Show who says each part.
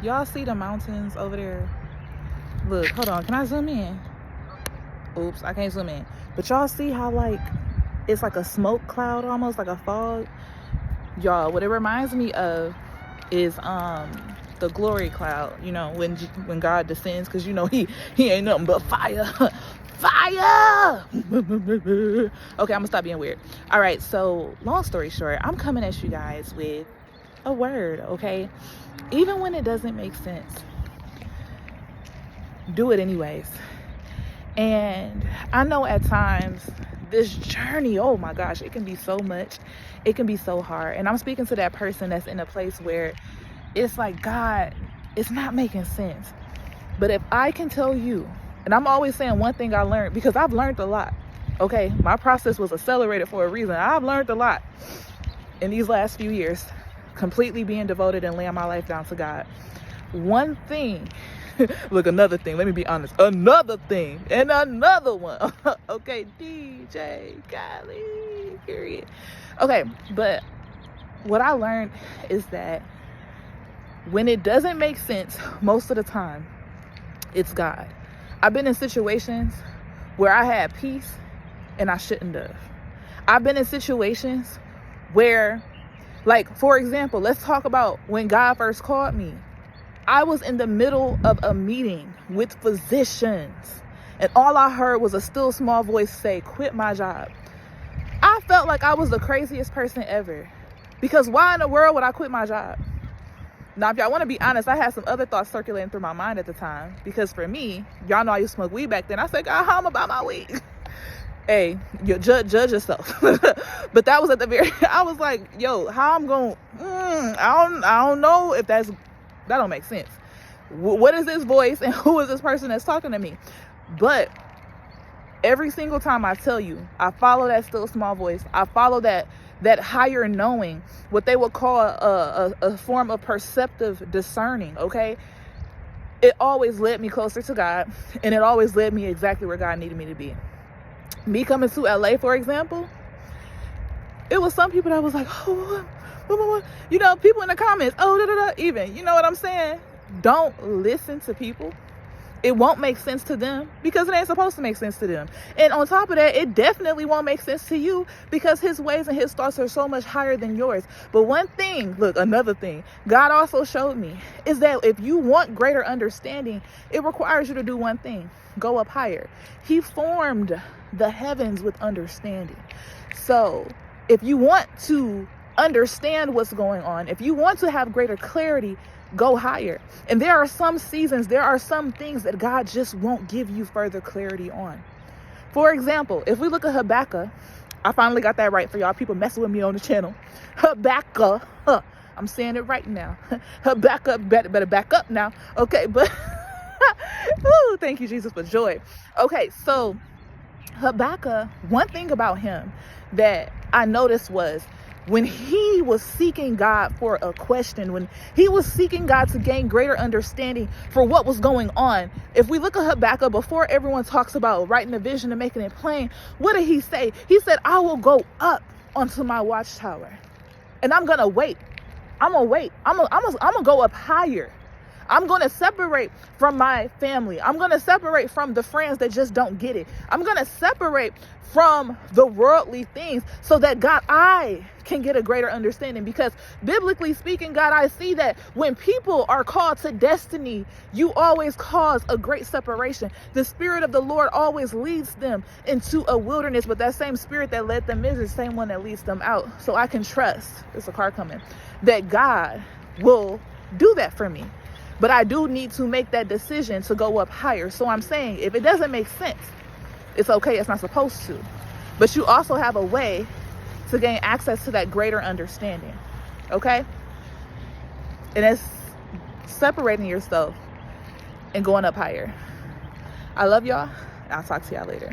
Speaker 1: Y'all see the mountains over there? Look, hold on. Can I zoom in? Oops, I can't zoom in. But y'all see how, like, it's like a smoke cloud, almost like a fog? Y'all, what it reminds me of is the glory cloud, you know, when God descends, because you know he ain't nothing but fire. Fire. Okay, I'm gonna stop being weird. All right, so long story short, I'm coming at you guys with a word, okay? Even when it doesn't make sense, do it anyways. And I know at times this journey, oh my gosh, it can be so much. It can be so hard. And I'm speaking to that person that's in a place where it's like, God, it's not making sense. But if I can tell you, and I'm always saying one thing I learned, because I've learned a lot, okay? My process was accelerated for a reason. I've learned a lot in these last few years, completely being devoted and laying my life down to God. One thing, look, another thing, let me be honest, another thing, and another one. Okay, DJ Khaled, period. Okay, but what I learned is that when it doesn't make sense, most of the time, it's God. I've been in situations where I had peace and I shouldn't have. I've been in situations where, like, for example, let's talk about when God first called me. I was in the middle of a meeting with physicians, and all I heard was a still small voice say, quit my job. I felt like I was the craziest person ever, because why in the world would I quit my job? Now, if y'all want to be honest, I had some other thoughts circulating through my mind at the time, because for me, y'all know I used to smoke weed back then. I said, God, how am I about my weed? Hey, you judge yourself. But that was at the very, I was like, yo, how I'm going, I don't know if that don't make sense. What is this voice and who is this person that's talking to me? But every single time I tell you, I follow that still small voice. I follow that higher knowing, what they would call a form of perceptive discerning, okay? It always led me closer to God, and it always led me exactly where God needed me to be. Me coming to LA, for example, it was some people that was like, oh, you know, people in the comments, even, you know what I'm saying? Don't listen to people. It won't make sense to them because it ain't supposed to make sense to them. And on top of that, it definitely won't make sense to you because his ways and his thoughts are so much higher than yours. But one thing, look, another thing God also showed me is that if you want greater understanding, it requires you to do one thing: go up higher. He formed the heavens with understanding. So if you want to understand what's going on, if you want to have greater clarity, go higher. And there are some seasons, there are some things that God just won't give you further clarity on. For example, if we look at Habakkuk, I finally got that right for y'all people messing with me on the channel. Habakkuk, I'm saying it right now. Habakkuk, better back up now. Okay, but ooh, thank you, Jesus, for joy. Okay, so Habakkuk, one thing about him that I noticed was when he was seeking God for a question, when he was seeking God to gain greater understanding for what was going on. If we look at Habakkuk, before everyone talks about writing a vision and making it plain, what did he say? He said, I will go up onto my watchtower and I'm going to wait. I'm going to wait. I'm going to go up higher. I'm going to separate from my family. I'm going to separate from the friends that just don't get it. I'm going to separate from the worldly things so that, God, I can get a greater understanding. Because biblically speaking, God, I see that when people are called to destiny, you always cause a great separation. The Spirit of the Lord always leads them into a wilderness, but that same Spirit that led them is the same one that leads them out. So I can trust, there's a car coming, that God will do that for me. But I do need to make that decision to go up higher. So I'm saying, if it doesn't make sense, it's okay. It's not supposed to. But you also have a way to gain access to that greater understanding. Okay? And it's separating yourself and going up higher. I love y'all. I'll talk to y'all later.